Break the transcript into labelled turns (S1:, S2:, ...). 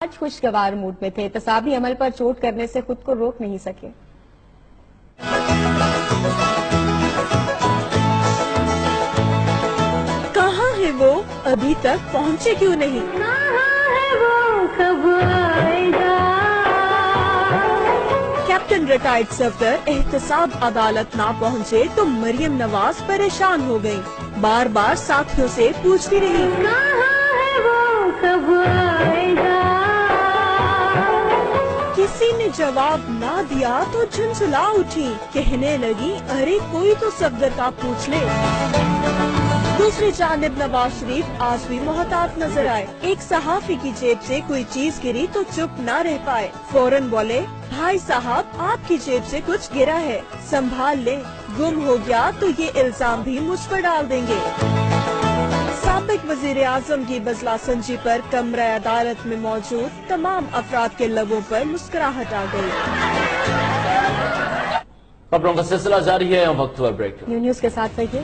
S1: آج خوشگوار موڈ میں تھے، احتسابی عمل پر چوٹ کرنے سے خود کو روک نہیں سکے۔
S2: کہاں ہے وہ، ابھی تک پہنچے کیوں نہیں؟
S3: کہاں ہے وہ، کب آئے گا؟
S2: کیپٹن ریٹائرڈ صفدر احتساب عدالت نہ پہنچے تو مریم نواز پریشان ہو گئی، بار بار ساتھیوں سے پوچھتی رہی
S3: کہاں ہے وہ، کب آئے گا؟
S2: کسی نے جواب نہ دیا تو جھنجھلا اٹھی، کہنے لگی ارے کوئی تو صفدر کا پوچھ لے۔ دوسری جانب نواز شریف آج بھی محتاط نظر آئے، ایک صحافی کی جیب سے کوئی چیز گری تو چپ نہ رہ پائے، فوراً بولے بھائی صاحب آپ کی جیب سے کچھ گرا ہے، سنبھال لیں، گم ہو گیا تو یہ الزام بھی مجھ پر ڈال دیں گے۔ سابق وزیر اعظم کی بزلہ سنجی پر کمرہ عدالت میں موجود تمام افراد کے لبوں پر مسکراہٹ آ گئی۔
S4: خبروں کا سلسلہ جاری ہے، وقت ہوا بریک۔
S1: نیو نیوز کے ساتھ رہیے۔